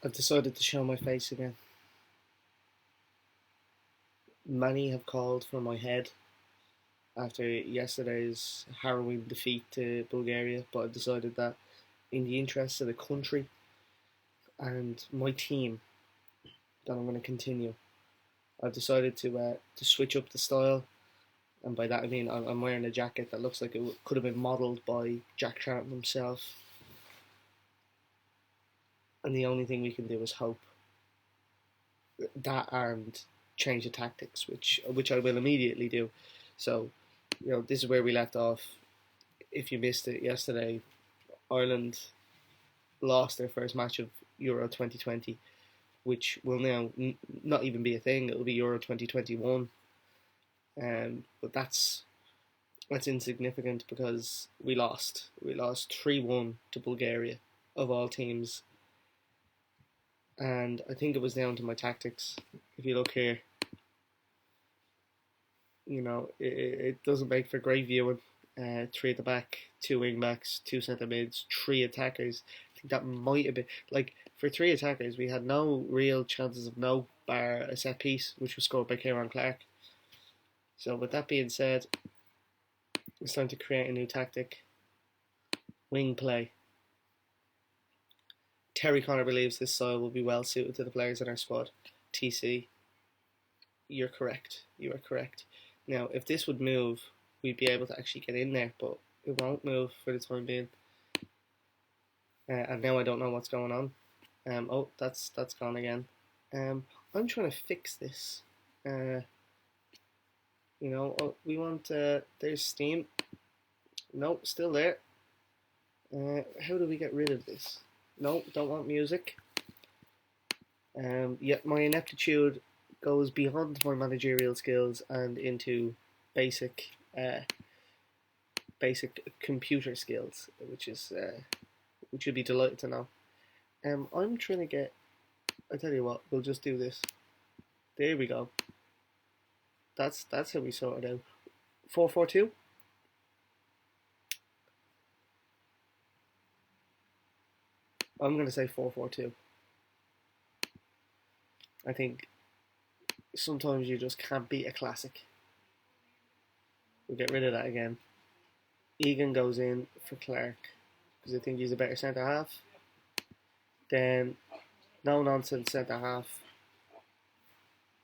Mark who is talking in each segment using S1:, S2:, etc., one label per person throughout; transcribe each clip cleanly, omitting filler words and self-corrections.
S1: I've decided to show my face again. Many have called for my head after yesterday's harrowing defeat to Bulgaria, but I've decided that in the interests of the country and my team, that I'm going to continue. I've decided to switch up the style, and by that I mean I'm wearing a jacket that looks like it could have been modelled by Jack Charlton himself. And the only thing we can do is hope that and change the tactics, which I will immediately do. So, this is where we left off. If you missed it yesterday, Ireland lost their first match of Euro 2020, which will now not even be a thing. It'll be Euro 2021, but that's insignificant because we lost. We lost 3-1 to Bulgaria, of all teams. And I think it was down to my tactics. If you look here, it doesn't make for great viewing. Three at the back, two wing backs, two centre mids, three attackers. I think that might have been for three attackers. We had no real chances of no bar a set piece, which was scored by Kieran Clark. So with that being said, it's time to create a new tactic. Wing play. Terry Connor believes this style will be well suited to the players in our squad. TC, you're correct. You are correct. Now, if this would move, we'd be able to actually get in there, but it won't move for the time being. And now I don't know what's going on. Oh, that's gone again. I'm trying to fix this. We want. There's Steam. Nope, still there. How do we get rid of this? No, don't want music. Yet my ineptitude goes beyond my managerial skills and into basic computer skills, which you'd be delighted to know. I'm trying to get. I tell you what, we'll just do this. There we go. That's how we sort it out. 4-4-2. I'm going to say 4-4-2. I think sometimes you just can't beat a classic. We'll get rid of that again. Egan goes in for Clark because I think he's a better centre half. Then no nonsense centre half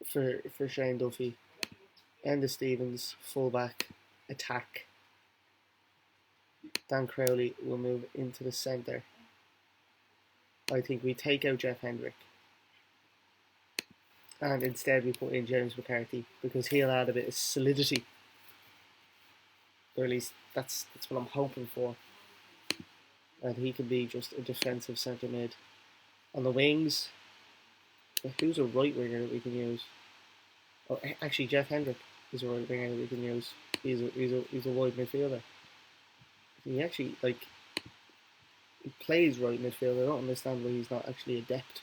S1: for Shane Duffy. Enda Stevens fullback attack. Dan Crowley will move into the centre. I think we take out Jeff Hendrick and instead we put in James McCarthy because he'll add a bit of solidity, or at least that's what I'm hoping for, and he can be just a defensive centre mid. On the wings, who's a right winger that we can use? Oh, actually Jeff Hendrick is a right winger that we can use. He's a wide midfielder. He actually he plays right midfield. I don't understand why he's not actually adept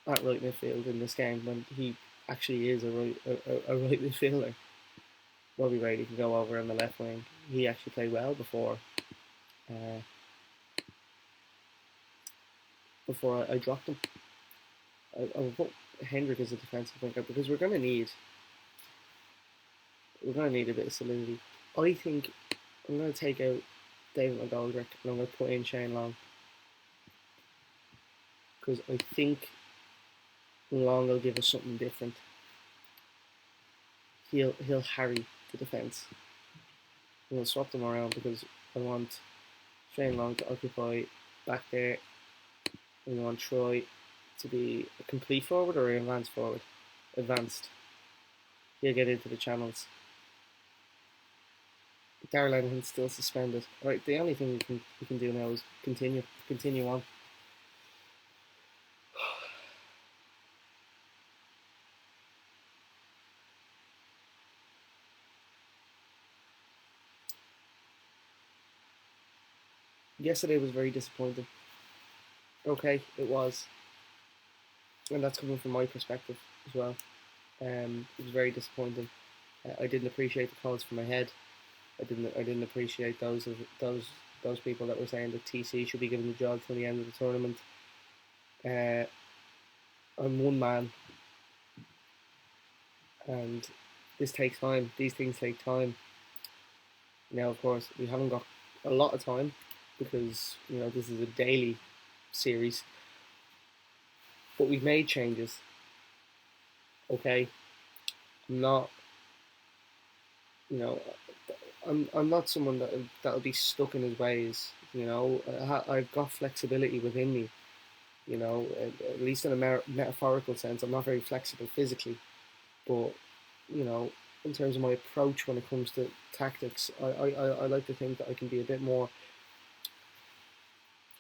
S1: at right midfield in this game when he actually is a right midfielder. Robbie Brady can go over on the left wing. He actually played well before I dropped him. I will put Hendrick as a defensive winger because we're gonna need a bit of solidity. I think I'm gonna take out David McGoldrick and I'm going to put in Shane Long because I think Long will give us something different. He'll harry the defence. I'm going to swap them around because I want Shane Long to occupy back there and I want Troy to be a complete forward or an advanced forward. Advanced. He'll get into the channels. Darrell Lenihan's still suspended. Right, the only thing we can do now is continue on. Yesterday was very disappointing. Okay, it was, and that's coming from my perspective as well. It was very disappointing. I didn't appreciate the calls for my head. I didn't appreciate those people that were saying that TC should be given the job till the end of the tournament. Uh, I'm one man, and this takes time. These things take time. Now, of course, we haven't got a lot of time because this is a daily series, but we've made changes. Okay, I'm not, you know, I'm not someone that'll be stuck in his ways. I've got flexibility within me. At least in a metaphorical sense, I'm not very flexible physically, but you know, in terms of my approach when it comes to tactics, I like to think that I can be a bit more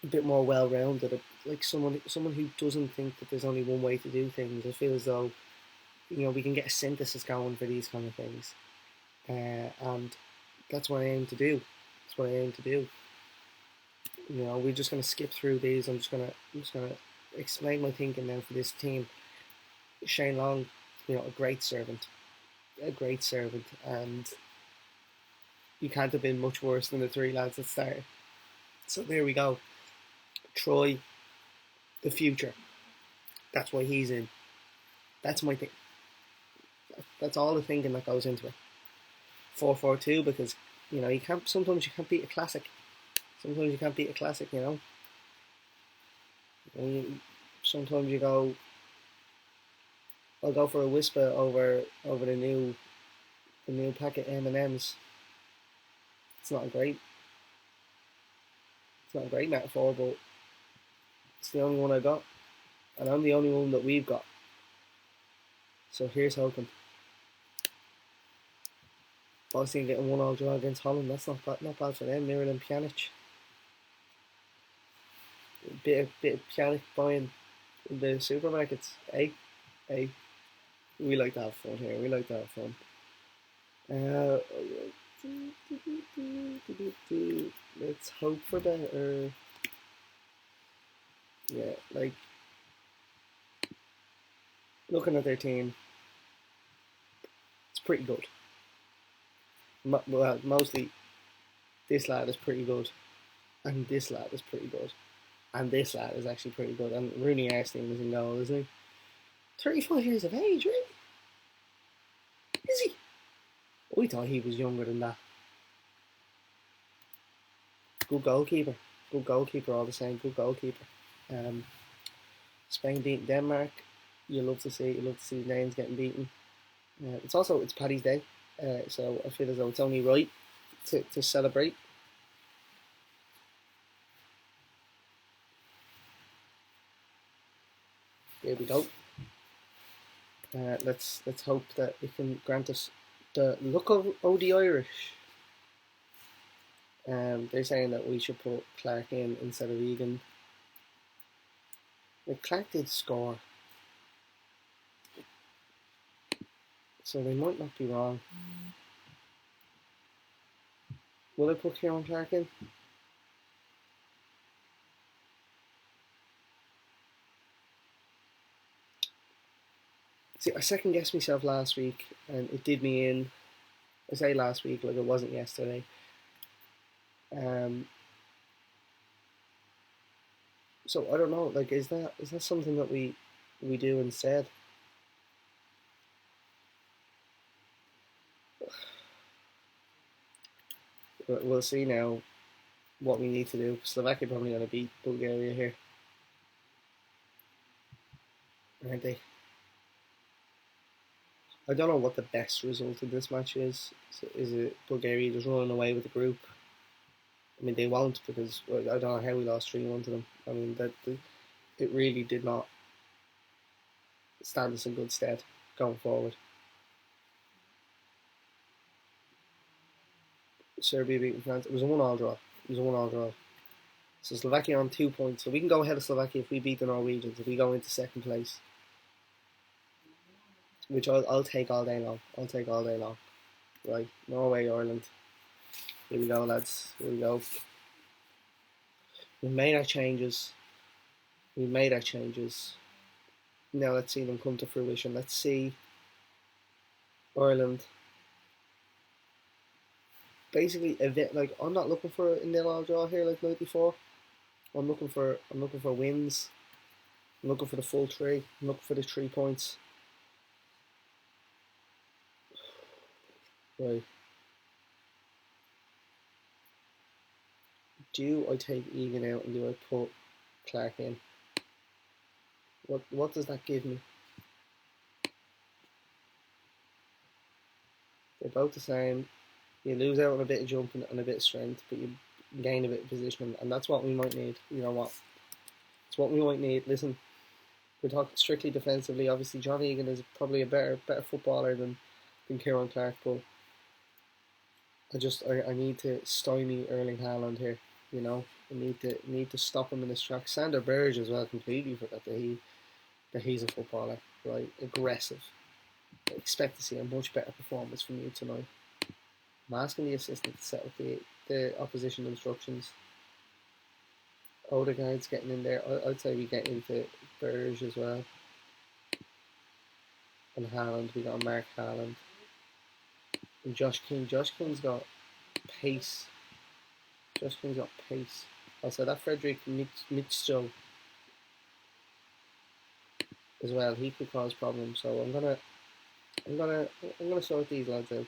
S1: well-rounded, like someone who doesn't think that there's only one way to do things. I feel as though we can get a synthesis going for these kind of things, and that's what I aim to do. That's what I aim to do. We're just gonna skip through these. I'm just gonna explain my thinking now for this team. Shane Long, a great servant, and you can't have been much worse than the three lads that started. So there we go. Troy, the future. That's why he's in. That's my thing. That's all the thinking that goes into it. 4-4-2 because you can't. Sometimes you can't beat a classic. Sometimes you can't beat a classic. Sometimes you go. I'll go for a whisper over the new packet M&Ms. It's not a great. It's not a great metaphor, but it's the only one I got, and I'm the only one that we've got. So here's hoping. Bosnia getting 1-1 draw against Holland. That's not bad for them. Mirren and Pjanic. Bit of Pjanic buying in the supermarkets. Hey, we like to have fun here. We like to have fun. Let's hope for better. Yeah, like looking at their team, it's pretty good. Well, mostly this lad is pretty good, and this lad is pretty good, and this lad is actually pretty good. And Rooney Arstein is in goal, isn't he? 35 years of age, really? Is he? We thought he was younger than that. Good goalkeeper. Good goalkeeper all the same. Good goalkeeper. Spain beating Denmark. You love to see names getting beaten. It's Paddy's Day, so I feel as though it's only right to celebrate. Here we go. Let's hope that it can grant us the look of the Irish. They're saying that we should put Clark in instead of Egan. Clark did score, so they might not be wrong. Will I put Kieran Clark in? See, I second guessed myself last week, and it did me in. I say last week like it wasn't yesterday. So I don't know. Like, is that something that we do instead? We'll see now what we need to do. Slovakia probably going to beat Bulgaria here, aren't they? I don't know what the best result in this match is. Is it Bulgaria just running away with the group? I mean, they won't because I don't know how we lost 3-1 to them. I mean, it really did not stand us in good stead going forward. Serbia beating France. It was a 1-1 draw. So Slovakia on 2 points. So we can go ahead of Slovakia if we beat the Norwegians, if we go into second place. Which I'll take all day long. Right, Norway, Ireland. Here we go, lads. Here we go. We made our changes. Now let's see them come to fruition. Let's see Ireland. Basically, like I'm not looking for a 0-0 draw here like night before. I'm looking for wins. I'm looking for the full three. I'm looking for the 3 points. Right. Do I take Egan out and do I put Clark in? What does that give me? They're both the same. You lose out on a bit of jumping and a bit of strength, but you gain a bit of positioning, and that's what we might need. You know what? It's what we might need. Listen, we're talking strictly defensively. Obviously, John Egan is probably a better footballer than Kieran Clark, but I need to stymie Erling Haaland here. You know, I need to stop him in his tracks. Sander Berge as well. Completely forgot that he's a footballer, right? Aggressive. I expect to see a much better performance from you tonight. I'm asking the assistant to set up the opposition instructions. Odegaard's getting in there. I'd say we get into Berge as well. And Haaland, we got Mark Haaland. And Josh King. Josh King's got pace. Josh King's got pace. Also, that Frederick Mitchell as well. He could cause problems. So I'm gonna sort these lads out.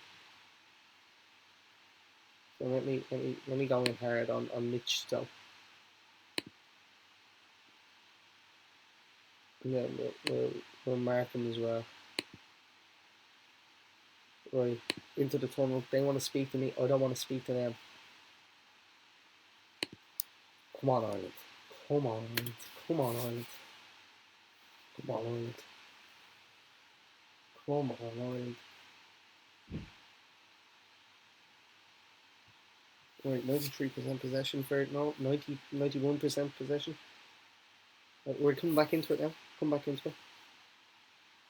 S1: So let me go in hard on Mitchell. And then we'll mark him as well. Right, into the tunnel. They want to speak to me. I don't want to speak to them. Come on, Ireland. Come on, Ireland. Come on, Ireland. Come on, Ireland. Come on, Ireland. Right, 93% possession for it now. 91% possession. Right, we're coming back into it now. Come back into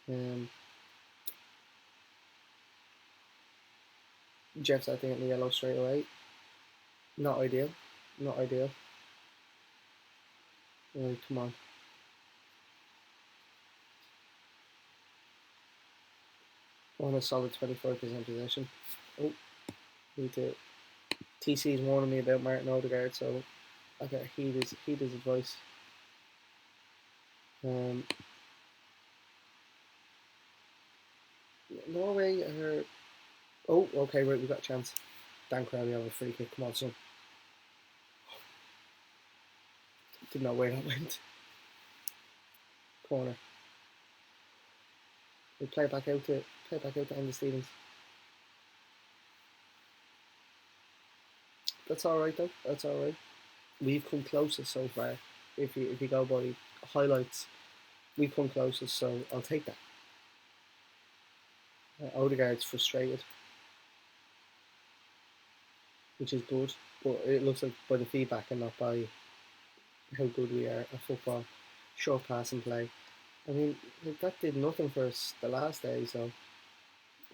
S1: it. Jeff's I think in the yellow straight away. Not ideal. Not ideal. Right, come on. On a solid 25% possession. Oh, need to. TC's warning me about Martin Odegaard, so I gotta heed his advice. Norway are. Oh, okay, right, we got a chance. Dan Crowley have a free kick. Come on, son. Didn't know where that went. Corner. We play it back out to Andy Stevens. That's all right though. That's all right. We've come closest so far. If you go by highlights, we've come closest. So I'll take that. Odegaard's frustrated, which is good. But it looks like by the feedback and not by how good we are at football. Short passing play. I mean, that did nothing for us the last day. So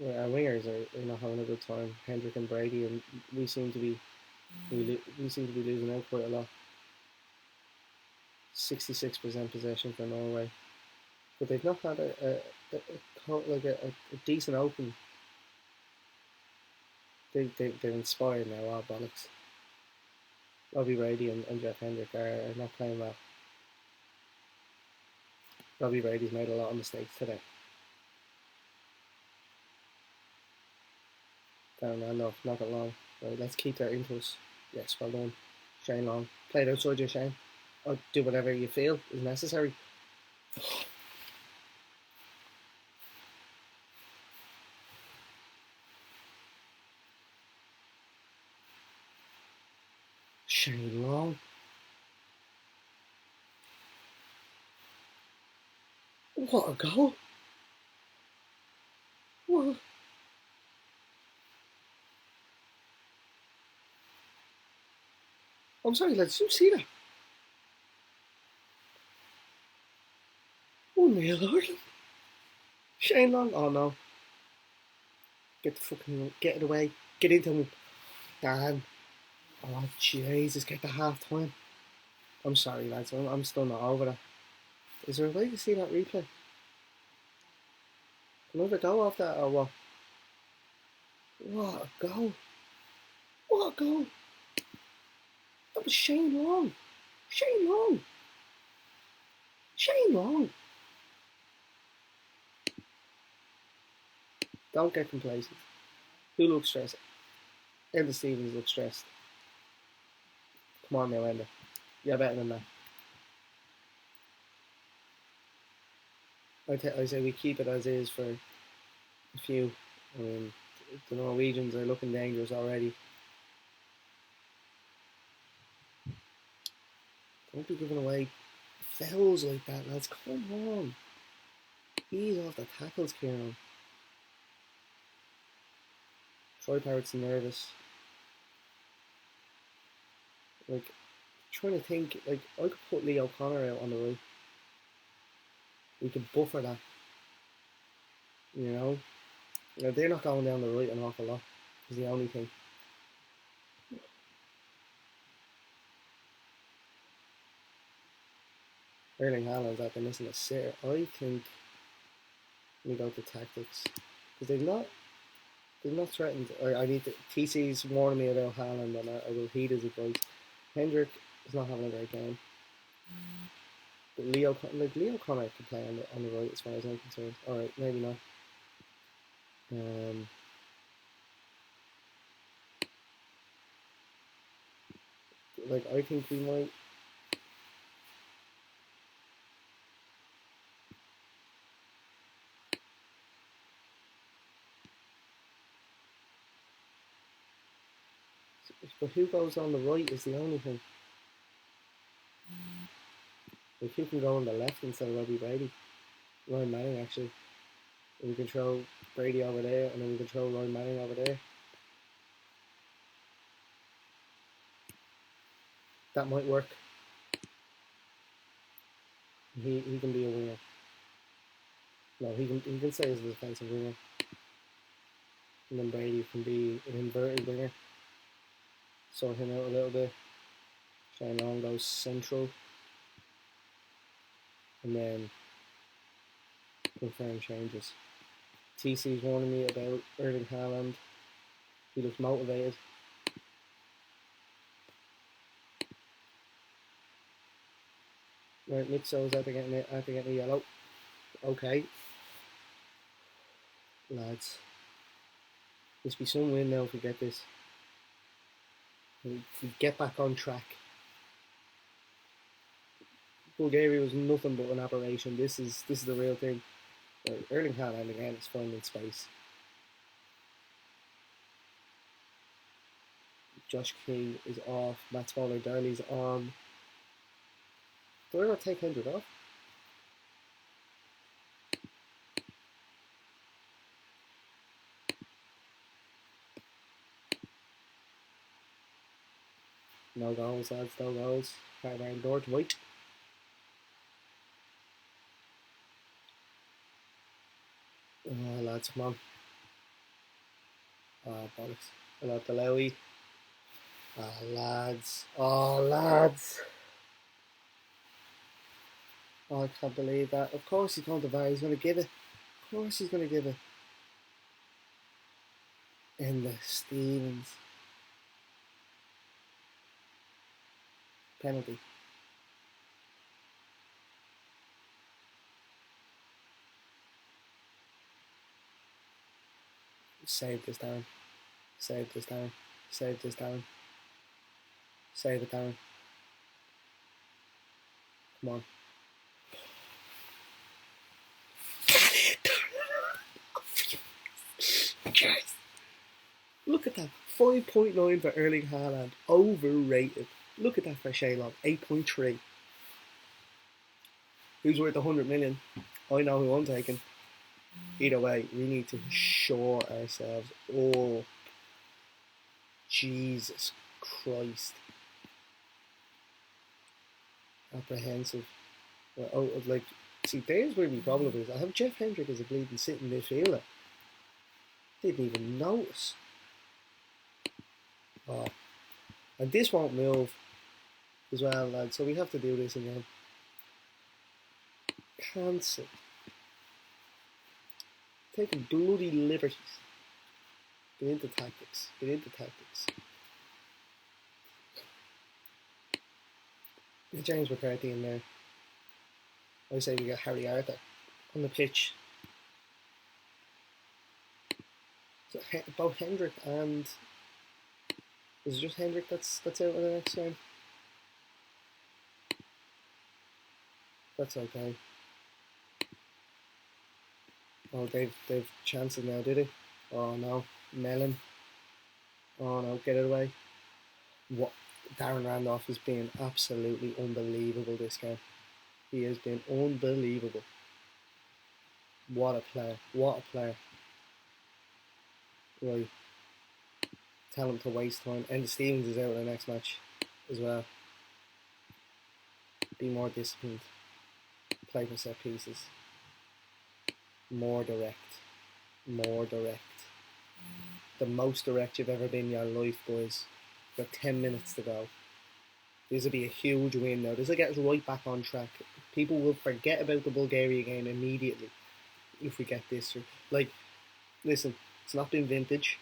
S1: our wingers are not having a good time. Hendrick and Brady, and we seem to be losing out quite a lot. 66% possession for Norway, but they've not had a decent open. They're inspired now. All bollocks. Robbie Brady and Jeff Hendrick are not playing well. Robbie Brady's made a lot of mistakes today. Down there, no, not that long. Right, let's keep that into us. Yes, well done. Shane Long. Play it outside you, Shane. Or do whatever you feel is necessary. Shane Long. What a goal. What? I'm sorry, lads, did you see that? 1-0 Ireland. Shane Long. Oh no. Get it away. Get into him. Dan. Oh Jesus, get the half time. I'm sorry, lads. I'm still not over that. Is there a way to see that replay? Can I ever go off that or what? What a goal. What a goal. That was Shane Long. Shane Long. Shane Long. Don't get complacent. Who looks stressed? Enda Stevens looks stressed. Come on now, Enda. You're better than that. I say we keep it as is for a few. I mean, the Norwegians are looking dangerous already. Don't be giving away fouls like that, lads. Come on. Ease off the tackles, Kieran. Troy Parrott's nervous. Like, trying to think, like, I could put Lee O'Connor out on the right. We could buffer that. You know? They're not going down the right an awful lot. Is the only thing. Erling Haaland's after missing a sitter. I think we go to tactics. Because they've not threatened. I need to. TC's warning me about Haaland, and I will heed his advice. Hendrick is not having a great game. But Leo Connor can play on the right as far as I'm concerned. Alright, maybe not. Like, I think we might. But who goes on the right is the only thing. Like, who can go on the left instead of Robbie Brady? Ryan Manning, actually. And we can throw Brady over there, and then we can throw Ryan Manning over there. That might work. He can be a winger. No, he can stay as a defensive winger. And then Brady can be an inverted winger. Sort him out a little bit. Shane Long goes central. And then confirm changes. TC's warning me about Erling Haaland. He looks motivated. Right, Mitso's after getting a yellow. Okay. Lads. Must be some win now if we get this. We get back on track. Bulgaria was nothing but an aberration. This is the real thing. Erling Haaland again is finding space. Josh King is off. Matt Smaller Darley's on. Do I not take 100 off? No goals, lads, no goals. Hard door to wait. Oh, lads, come on. Oh, bollocks. Hello, Delawi. Oh, lads. Oh, lads. Oh, I can't believe that. Of course he's going to VAR. He's going to give it. Of course he's going to give it. Enda Stevens. Penalty. Save this down. Save this down. Save this down. Save it down. Come on. Look at that. 5.9 for Erling Haaland. Overrated. Look at that for Shaylon. 8.3. Who's worth 100 million? I know who I'm taking. Either way, we need to shore ourselves. Oh, Jesus Christ. Apprehensive. Well, like, see, there's where my problem is. I have Jeff Hendrick as a bleeding sitting midfielder. Didn't even notice. Oh. And this won't move as well, lads. So we have to do this again. Cancel. Taking bloody liberties. Get into tactics. Get into tactics. Get James McCarthy in there. I say we get Harry Arthur on the pitch. So both Hendrick and is it just Hendrick that's out in the next game? That's okay. Oh, they've chances now, did it? Oh no, Mellon. Oh no, get it away. What Darren Randolph has been absolutely unbelievable this game. He has been unbelievable. What a player! What a player! Right, tell him to waste time. And Stevens is out in the next match as well. Be more disciplined. Play for set pieces. More direct. More direct. The most direct you've ever been in your life, boys. Got 10 minutes to go. This will be a huge win now. This will get us right back on track. People will forget about the Bulgaria game immediately if we get this through. Like, listen, it's not been vintage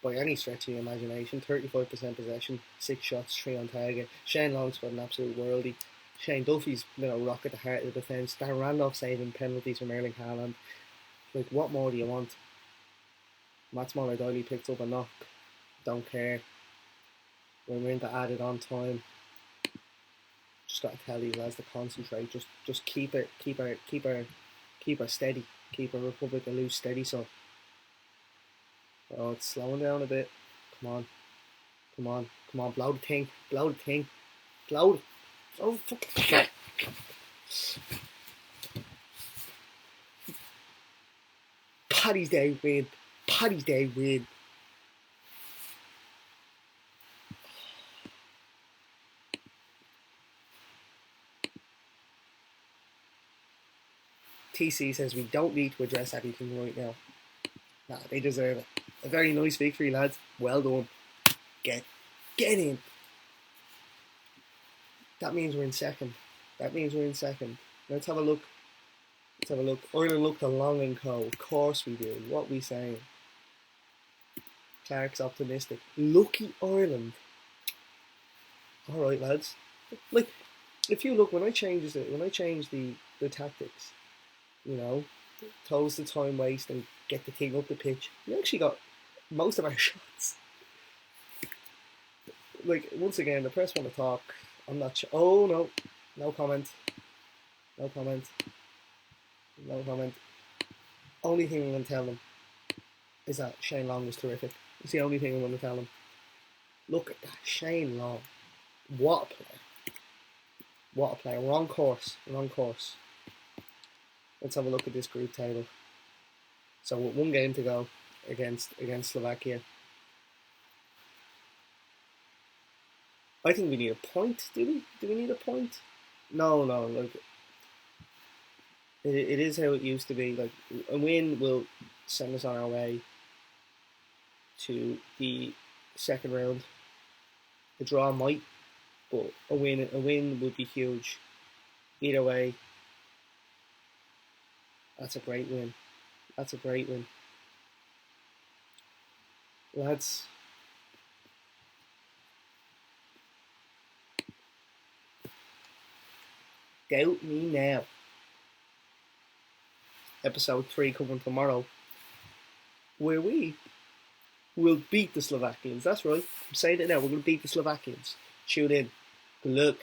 S1: by any stretch of the imagination. 35% possession, 6 shots, 3 on target. Shane Long's got an absolute worldie. Shane Duffy's been a rock at the heart of the defence. Darren Randolph saving penalties from Erling Haaland. Like, what more do you want? Matt Smaller-Diley picked up a knock. Don't care. When we're into added on time, just got to tell these lads to concentrate. Just keep her steady. Keep her Republic of Loose steady. So, oh, it's slowing down a bit. Come on, come on, come on! Blow the thing, blow the thing, blow it. Oh, fucking shit! Paddy's Day win. Paddy's Day win. TC says we don't need to address anything right now. Nah, they deserve it. A very nice victory, lads. Well done. Get in. That means we're in second. Let's have a look. Ireland look to Long and Co. Of course we do. What are we saying? Clark's optimistic. Lucky Ireland. Alright, lads. Like, if you look, when I change the tactics, you know, close the time waste and get the thing up the pitch, we actually got most of our shots. Like, once again, the press want to talk. I'm not sure. Oh, no. No comment. Only thing I'm going to tell them is that Shane Long was terrific. It's the only thing I'm going to tell them. Look at that. Shane Long. What a player. We're on course. Let's have a look at this group table. So with one game to go against Slovakia. I think we need a point. Do we? Do we need a point? No. Like, it is how it used to be. Like, a win will send us on our way to the second round. A draw might, but a win would be huge. Either way, that's a great win. Lads, doubt me now. Episode 3 coming tomorrow, where we will beat the Slovakians. That's right. I'm saying it now. We're going to beat the Slovakians. Tune in. Good luck.